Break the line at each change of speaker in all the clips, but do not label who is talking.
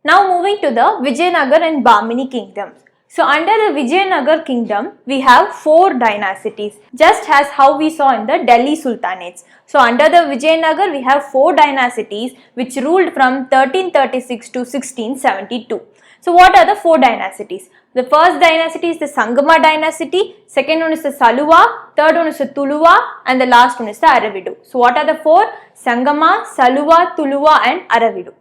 Now moving to the Vijayanagar and Bahmani Kingdom. So under the Vijayanagar Kingdom, we have 4 dynasties, just as how we saw in the Delhi Sultanates. So under the Vijayanagar, we have 4 dynasties which ruled from 1336 to 1672. So what are the 4 dynasties? The first dynasty is the Sangama dynasty, second one is the Saluva, third one is the Tuluva, and the last one is the Aravidu. So what are the 4? Sangama, Saluva, Tuluva and Aravidu.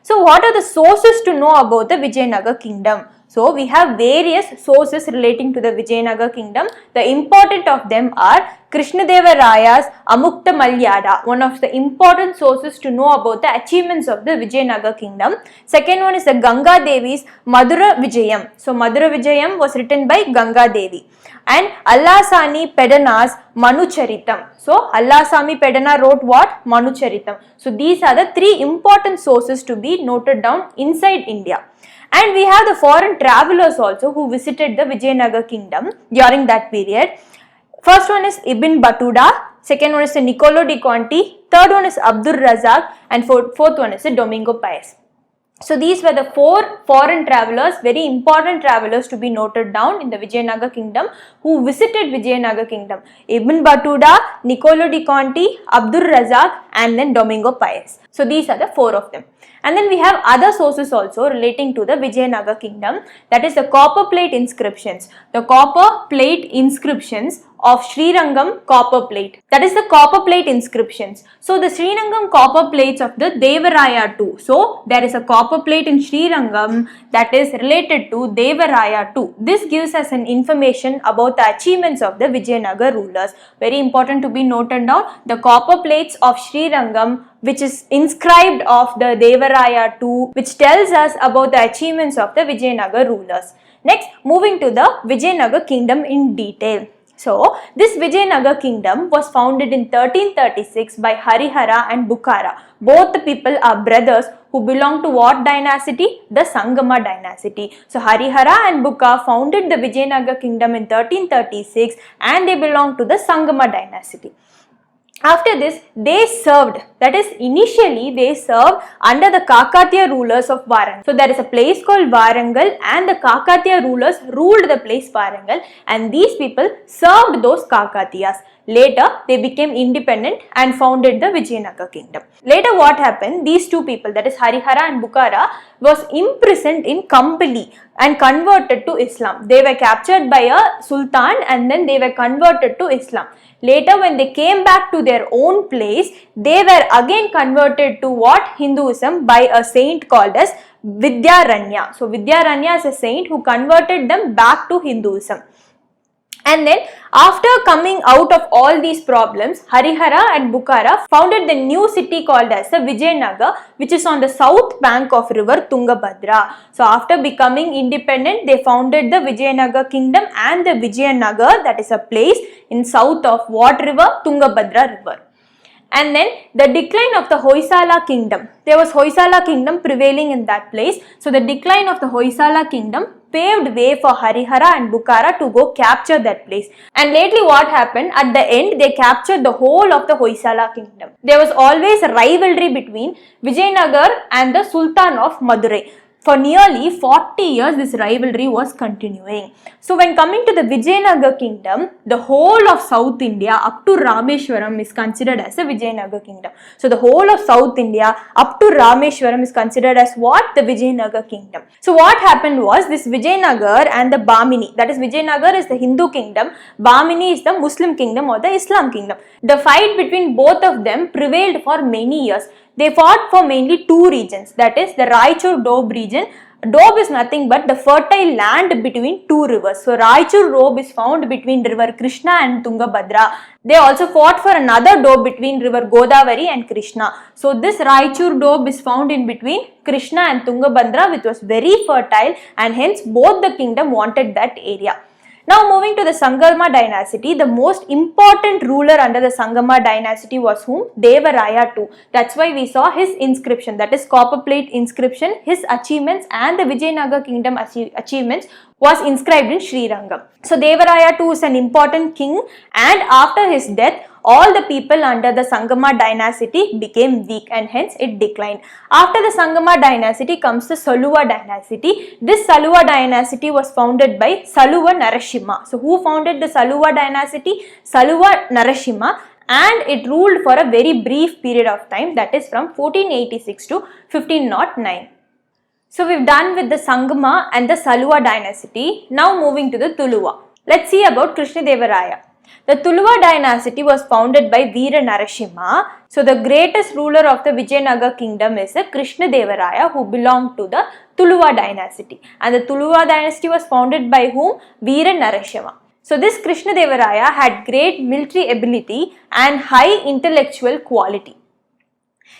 So what are the sources to know about the Vijayanagar Kingdom? So we have various sources relating to the Vijayanagar Kingdom. The important of them are Krishnadevaraya's Amukta Malyada, one of the important sources to know about the achievements of the Vijayanagar Kingdom. Second one is the Ganga Devi's Madura Vijayam. So Madura Vijayam was written by Ganga Devi. And Allasani Pedana's Manucharitam. So Allasami Pedana wrote what? Manucharitam. So these are the 3 important sources to be noted down inside India. And we have the foreign travelers also who visited the Vijayanagar Kingdom during that period. First one is Ibn Battuta, second one is Niccolo di Conti, third one is Abdul Razak, and fourth one is Domingo Paez. So these were the 4 foreign travelers, very important travelers to be noted down in the Vijayanagar Kingdom who visited Vijayanagar Kingdom. Ibn Battuta, Niccolo di Conti, Abdul Razak and then Domingo Paez. So these are the 4 of them. And then we have other sources also relating to the Vijayanagar Kingdom, that is the copper plate inscriptions. The copper plate inscriptions of Srirangam copper plate. That is the copper plate inscriptions. So the Srirangam copper plates of the Devaraya II. So there is a copper plate in Srirangam that is related to Devaraya II. This gives us an information about the achievements of the Vijayanagar rulers. Very important to be noted down. The copper plates of Srirangam which is inscribed of the Devaraya II, which tells us about the achievements of the Vijayanagar rulers. Next, moving to the Vijayanagar Kingdom in detail. So, this Vijayanagar Kingdom was founded in 1336 by Harihara and Bukhara. Both the people are brothers who belong to what dynasty? The Sangama dynasty. So, Harihara and Bukka founded the Vijayanagar Kingdom in 1336 and they belong to the Sangama dynasty. After this, they served, that is initially they served under the Kakatiya rulers of Varangal. So there is a place called Varangal and the Kakatiya rulers ruled the place Varangal and these people served those Kakatiyas. Later, they became independent and founded the Vijayanagar Kingdom. Later what happened, these 2 people, that is Harihara and Bukhara, was imprisoned in Kampali and converted to Islam. They were captured by a sultan and then they were converted to Islam. Later when they came back to their own place, they were again converted to what? Hinduism by a saint called as Vidyaranya. So Vidyaranya is a saint who converted them back to Hinduism. And then after coming out of all these problems, Harihara and Bukhara founded the new city called as the Vijayanagar, which is on the south bank of river Tungabhadra. So after becoming independent, they founded the Vijayanagar Kingdom and the Vijayanagar, that is a place in south of what river? Tungabhadra river. And then the decline of the Hoysala kingdom. There was Hoysala kingdom prevailing in that place. So the decline of the Hoysala kingdom paved way for Harihara and Bukhara to go capture that place. And lately what happened? At the end, they captured the whole of the Hoysala kingdom. There was always a rivalry between Vijayanagar and the Sultan of Madurai. For nearly 40 years, this rivalry was continuing. So when coming to the Vijayanagar Kingdom, the whole of South India up to Rameshwaram is considered as the Vijayanagar Kingdom. So the whole of South India up to Rameshwaram is considered as what? The Vijayanagar Kingdom. So what happened was this Vijayanagar and the Bahmani, that is Vijayanagar is the Hindu kingdom, Bahmani is the Muslim kingdom or the Islam kingdom. The fight between both of them prevailed for many years. They fought for mainly 2 regions, that is the Raichur-Doab region. Doab is nothing but the fertile land between 2 rivers. So Raichur-Doab is found between river Krishna and Tungabhadra. They also fought for another Doab between river Godavari and Krishna. So this Raichur-Doab is found in between Krishna and Tungabhadra, which was very fertile and hence both the kingdom wanted that area. Now moving to the Sangama dynasty, the most important ruler under the Sangama dynasty was whom? Devaraya II. That's why we saw his inscription, that is copper plate inscription, his achievements and the Vijayanagar kingdom achievements was inscribed in Srirangam. So Devaraya II is an important king and after his death, all the people under the Sangama dynasty became weak and hence it declined. After the Sangama dynasty comes the Saluva dynasty. This Saluva dynasty was founded by Saluva Narasimha. So who founded the Saluva dynasty? Saluva Narasimha, and it ruled for a very brief period of time, that is from 1486 to 1509. So we've done with the Sangama and the Saluva dynasty. Now moving to the Tuluva. Let's see about Krishnadevaraya. The Tuluva dynasty was founded by Veera Narasimha. So the greatest ruler of the Vijayanagar kingdom is the Krishnadevaraya, who belonged to the Tuluva dynasty. And the Tuluva dynasty was founded by whom? Veera Narasimha. So this Krishnadevaraya had great military ability and high intellectual quality.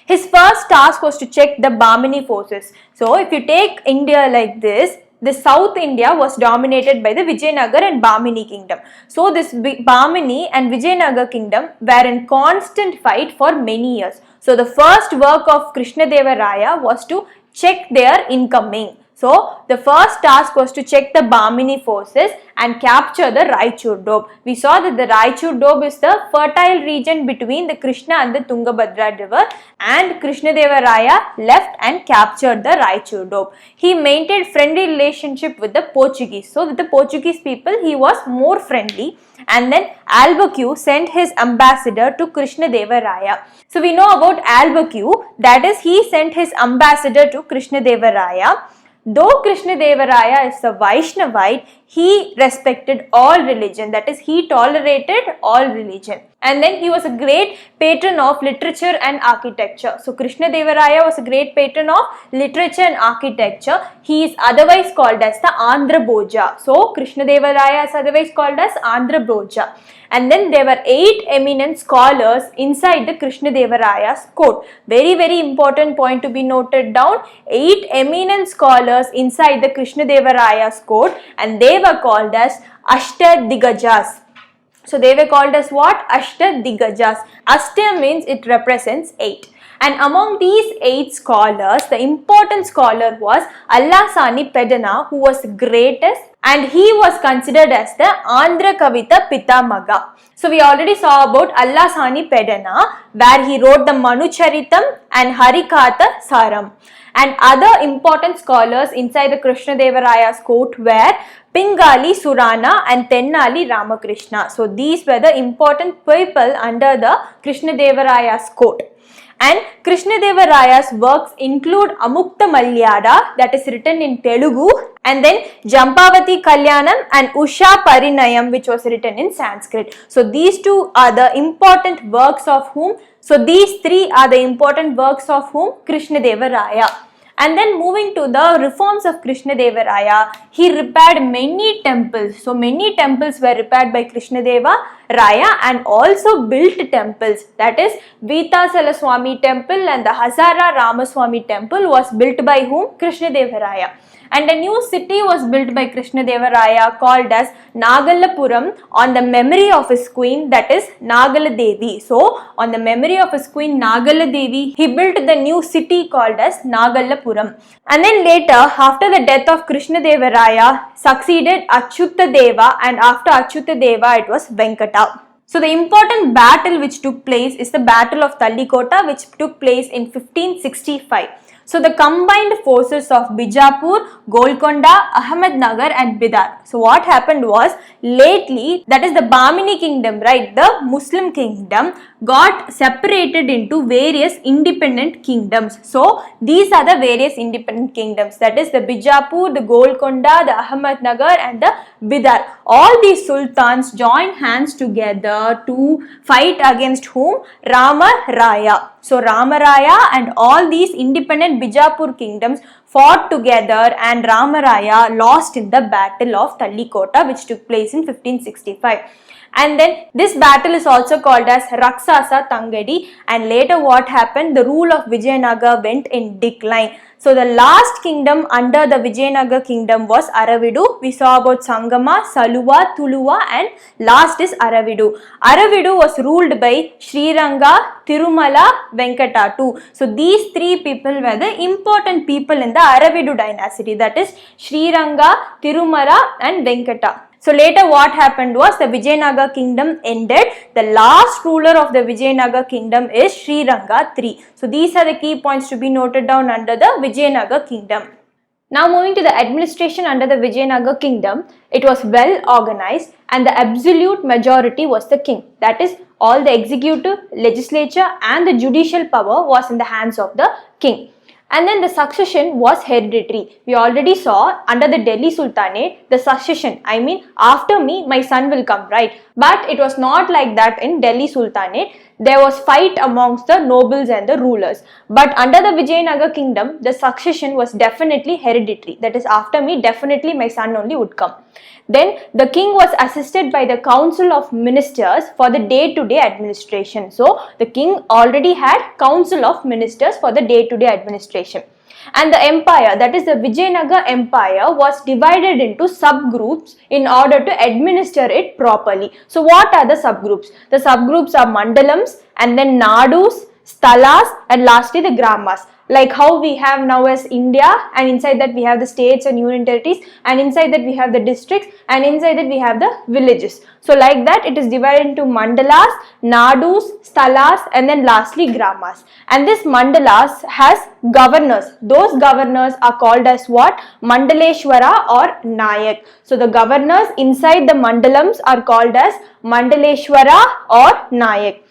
His first task was to check the Bahmani forces. So if you take India like this, the South India was dominated by the Vijayanagar and Bahmani Kingdom. So this Bahmani and Vijayanagar Kingdom were in constant fight for many years. So the first work of Krishnadevaraya was to check their incoming. So the first task was to check the Bahmani forces and capture the Raichur Doab. We saw that the Raichur Doab is the fertile region between the Krishna and the Tungabhadra river, and Krishnadevaraya left and captured the Raichur Doab. He maintained friendly relationship with the Portuguese. So with the Portuguese people he was more friendly, and then Albuquerque sent his ambassador to Krishnadevaraya. So we know about Albuquerque, that is he sent his ambassador to Krishnadevaraya. Though Krishnadevaraya is a Vaishnavite, he respected all religion, that is he tolerated all religion. And then he was a great patron of literature and architecture. So Krishnadevaraya was a great patron of literature and architecture. He is otherwise called as the Andhra Bhoja. So Krishnadevaraya is otherwise called as Andhra Bhoja. And then there were 8 eminent scholars inside the Krishnadevaraya's court. Very important point to be noted down. 8 eminent scholars inside the Krishnadevaraya's court, and they were called as Ashtadigajas. So they were called as what? Ashtadigajas. Ashta means it represents 8. And among these 8 scholars, the important scholar was Allasani Pedana, who was the greatest, and he was considered as the Andhra Kavita Pitamaga. So we already saw about Allasani Pedana, where he wrote the Manucharitam and Harikatha Saram. And other important scholars inside the Krishnadevaraya's court were Pingali Surana and Tennali Ramakrishna. So these were the important people under the Krishnadevaraya's court. And Krishnadevaraya's works include Amukta Malyada, that is written in Telugu, and then Jampavati Kalyanam and Usha Parinayam, which was written in Sanskrit. So these two are the important works of whom? So these 3 are the important works of whom? Krishnadevaraya. And then moving to the reforms of Krishnadevaraya, he repaired many temples. So many temples were repaired by Krishnadevaraya and also built temples. That is Vitasala Swami temple and the Hazara Ramaswamy temple was built by whom? Krishnadevaraya. And a new city was built by Krishnadevaraya called as Nagalapuram on the memory of his queen, that is Nagaladevi. So on the memory of his queen Nagaladevi, he built the new city called as Nagalapuram. And then later, after the death of Krishnadevaraya, succeeded Achyutadeva, and after Achyutadeva it was Venkata. So the important battle which took place is the Battle of Tallikota, which took place in 1565. So the combined forces of Bijapur, Golconda, Ahmednagar and Bidar. So what happened was, lately, that is the Bahmani kingdom, right, the Muslim kingdom got separated into various independent kingdoms. So these are the various independent kingdoms, that is the Bijapur, the Golconda, the Ahmednagar and the Bidar. All these sultans joined hands together to fight against whom? Rama Raya. So Ramaraya and all these independent Bijapur kingdoms fought together, and Ramaraya lost in the Battle of Tallikota, which took place in 1565. And then this battle is also called as Raksasa Tangadi, and later what happened? The rule of Vijayanagar went in decline. So the last kingdom under the Vijayanagar kingdom was Aravidu. We saw about Sangama, Saluva, Tuluva, and last is Aravidu. Aravidu was ruled by Sriranga, Tirumala, Venkata too. So these 3 people were the important people in the Aravidu dynasty, that is Sriranga, Tirumala and Venkata. So later what happened was the Vijayanagar kingdom ended. The last ruler of the Vijayanagar kingdom is Sriranga III. So these are the key points to be noted down under the Vijayanagar kingdom. Now moving to the administration under the Vijayanagar kingdom, it was well organized and the absolute majority was the king. That is, all the executive, legislature and the judicial power was in the hands of the king. And then the succession was hereditary. We already saw under the Delhi Sultanate, the succession, I mean after me, my son will come, right? But it was not like that in Delhi Sultanate. There was fight amongst the nobles and the rulers. But under the Vijayanagar kingdom, the succession was definitely hereditary. That is, after me, definitely my son only would come. Then the king was assisted by the council of ministers for the day-to-day administration. So the king already had council of ministers for the day-to-day administration. And the empire, that is the Vijayanagar empire, was divided into subgroups in order to administer it properly. So what are the subgroups? The subgroups are mandalams and then nadus, sthalas and lastly the gramas. Like how we have now as India, and inside that we have the states and union territories, and inside that we have the districts, and inside that we have the villages. So like that it is divided into mandalas, nadus, sthalas and then lastly gramas. And this mandalas has governors. Those governors are called as what? Mandaleshwara or Nayak. So the governors inside the mandalams are called as Mandaleshwara or Nayak.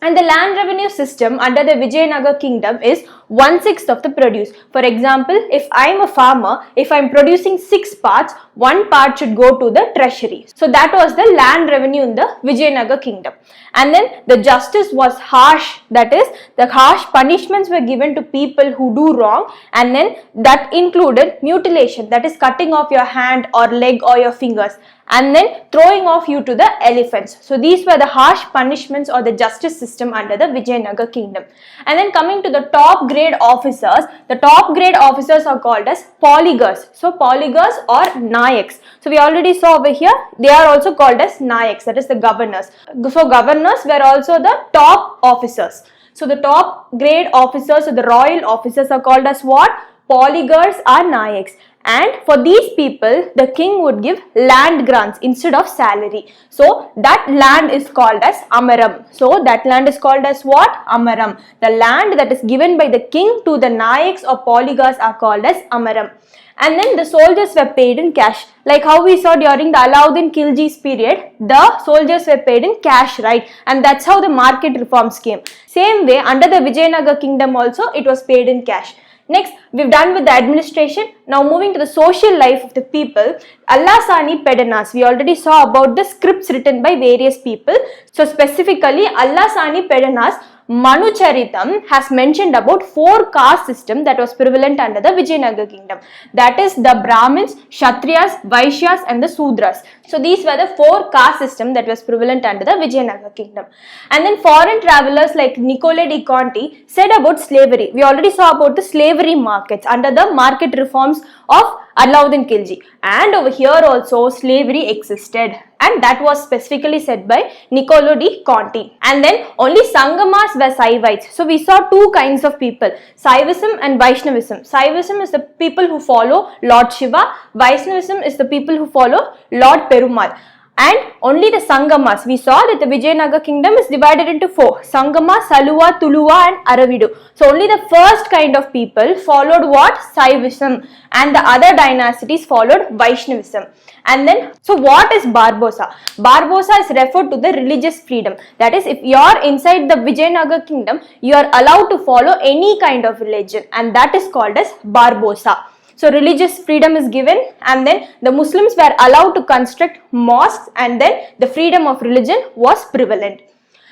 And the land revenue system under the Vijayanagar kingdom is 1/6 of the produce. For example, if I am a farmer, if I am producing 6 parts, 1 part should go to the treasury. So that was the land revenue in the Vijayanagar kingdom. And then the justice was harsh. That is, the harsh punishments were given to people who do wrong, and then that included mutilation, that is cutting off your hand or leg or your fingers, and then throwing off you to the elephants. So these were the harsh punishments or the justice system under the Vijayanagar kingdom. And then coming to the top grade officers, the top grade officers are called as polygars. So polygars or Nayaks. So we already saw over here, they are also called as Nayaks, that is the governors. So governors were also the top officers. So the top grade officers or the royal officers are called as what? Polygars or Nayaks. And for these people, the king would give land grants instead of salary. So that land is called as Amaram. So that land is called as what? Amaram. The land that is given by the king to the Nayaks or polygars are called as Amaram. And then the soldiers were paid in cash. Like how we saw during the Alauddin Khilji's period, the soldiers were paid in cash, right? And that's how the market reforms came. Same way, under the Vijayanagar kingdom also, it was paid in cash. Next, we've done with the administration. Now moving to the social life of the people. Allasani Pedanas. We already saw about the scripts written by various people. So specifically, Allasani Pedanas Manu Charitam has mentioned about 4 caste system that was prevalent under the Vijayanagar kingdom. That is the Brahmins, Kshatriyas, Vaishyas and the Sudras. So these were the 4 caste system that was prevalent under the Vijayanagar kingdom. And then foreign travelers like Niccolo di Conti said about slavery. We already saw about the slavery markets under the market reforms of Alauddin Khilji. And over here also slavery existed. And that was specifically said by Niccolo di Conti. And then only Sangamas were Saivites. So we saw 2 kinds of people, Saivism and Vaishnavism. Saivism is the people who follow Lord Shiva. Vaishnavism is the people who follow Lord Perumal. And only the Sangamas. We saw that the Vijayanagar kingdom is divided into 4. Sangama, Saluva, Tuluva and Aravidu. So only the first kind of people followed what? Saivism. And the other dynasties followed Vaishnavism. And then, so what is Barbosa? Barbosa is referred to the religious freedom. That is, if you are inside the Vijayanagar kingdom, you are allowed to follow any kind of religion. And that is called as Barbosa. So religious freedom is given, and then the Muslims were allowed to construct mosques, and then the freedom of religion was prevalent.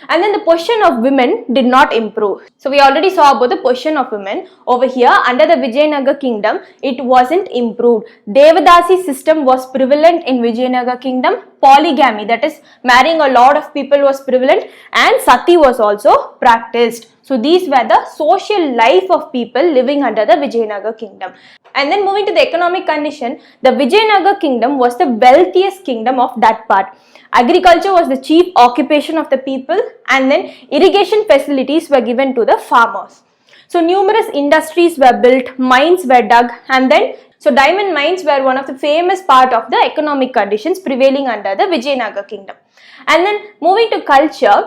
And then the position of women did not improve. So we already saw about the position of women. Over here under the Vijayanagar kingdom, it wasn't improved. Devadasi system was prevalent in Vijayanagar kingdom. Polygamy, that is marrying a lot of people, was prevalent, and sati was also practiced. So these were the social life of people living under the Vijayanagar kingdom. And then moving to the economic condition, the Vijayanagar kingdom was the wealthiest kingdom of that part. Agriculture was the chief occupation of the people, and then irrigation facilities were given to the farmers. So numerous industries were built, mines were dug, and then diamond mines were one of the famous part of the economic conditions prevailing under the Vijayanagar kingdom. And then moving to culture,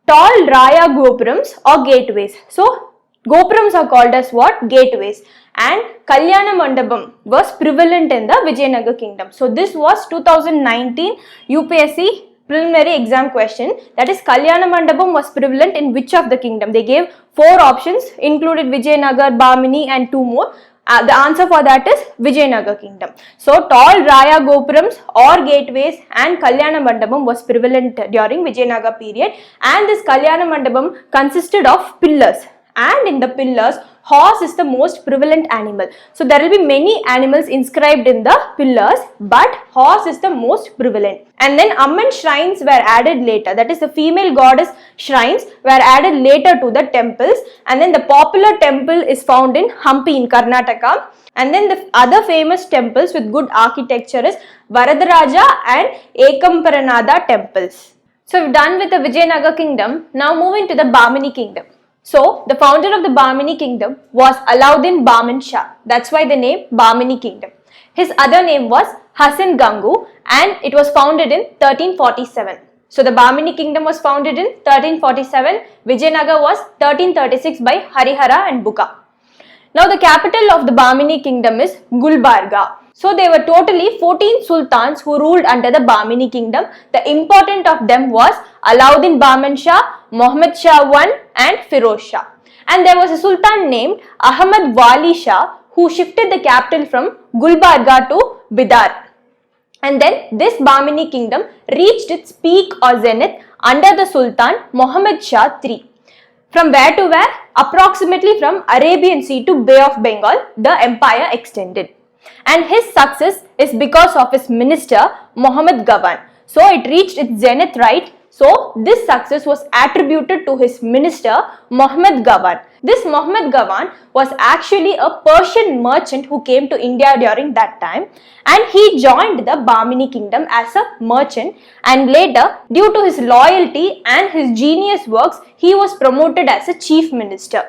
tall Raya Gopurams or gateways. So Gopurams are called as what? Gateways. And Kalyana Mandapam was prevalent in the Vijayanagar kingdom. So this was 2019 UPSC preliminary exam question, that is Kalyana Mandapam was prevalent in which of the kingdom? They gave 4 options, included Vijayanagar, Bahmani and 2 more. The answer for that is Vijayanagar kingdom. So tall Raya Gopurams or gateways and Kalyana Mandapam was prevalent during Vijayanagar period, and this Kalyana Mandapam consisted of pillars, and in the pillars horse is the most prevalent animal. So there will be many animals inscribed in the pillars, but horse is the most prevalent. And then Amman shrines were added later, that is the female goddess shrines were added later to the temples, and then the popular temple is found in Hampi in Karnataka. And then the other famous temples with good architecture is Varadaraja and Ekamparanada temples. So we've done with the Vijayanagar kingdom. Now moving to the Bahmani kingdom. So, the founder of the Bahmani kingdom was Alauddin Bahman Shah. That's why the name Bahmani kingdom. His other name was Hasan Gangu, and it was founded in 1347. So, the Bahmani kingdom was founded in 1347. Vijayanagar was 1336 by Harihara and Buka. Now, the capital of the Bahmani kingdom is Gulbarga. So, there were totally 14 sultans who ruled under the Bahmani kingdom. The important of them was Alauddin Bahman Shah, Muhammad Shah I and Firoz Shah. And there was a sultan named Ahmad Wali Shah who shifted the capital from Gulbarga to Bidar. And then this Bahmani kingdom reached its peak or zenith under the Sultan Muhammad Shah III. From where to where? Approximately from Arabian Sea to Bay of Bengal, the empire extended. And his success is because of his minister Muhammad Gawan. So it reached its zenith, right? So this success was attributed to his minister Muhammad Gawan. This Muhammad Gawan was actually a Persian merchant who came to India during that time, and he joined the Bahmani kingdom as a merchant, and later, due to his loyalty and his genius works, he was promoted as a chief minister.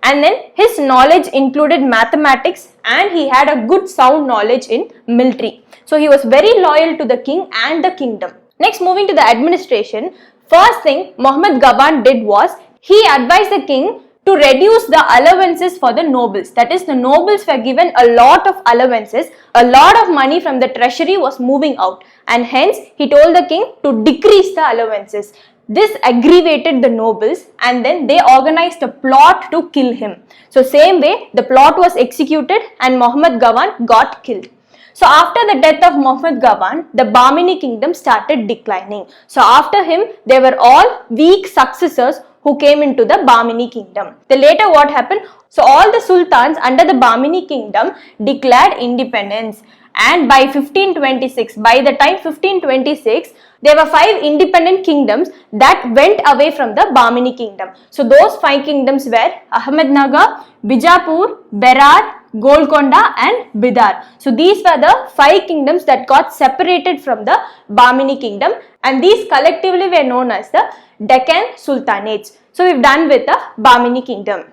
And then his knowledge included mathematics, and he had a good sound knowledge in military. So he was very loyal to the king and the kingdom. Next, moving to the administration, first thing Muhammad Gawan did was he advised the king to reduce the allowances for the nobles. That is, the nobles were given a lot of allowances, a lot of money from the treasury was moving out, and hence he told the king to decrease the allowances. This aggravated the nobles, and then they organized a plot to kill him. So same way, the plot was executed and Muhammad Gawan got killed. So after the death of Muhammad Gawan, the Bahmani kingdom started declining. So after him, they were all weak successors who came into the Bahmani kingdom. Then later what happened? So all the sultans under the Bahmani kingdom declared independence. And by 1526, by the time 1526, there were 5 independent kingdoms that went away from the Bahmani kingdom. So those 5 kingdoms were Ahmednagar, Bijapur, Berar, Golconda and Bidar. So these were the 5 kingdoms that got separated from the Bahmani kingdom, and these collectively were known as the Deccan Sultanates. So we've done with the Bahmani kingdom.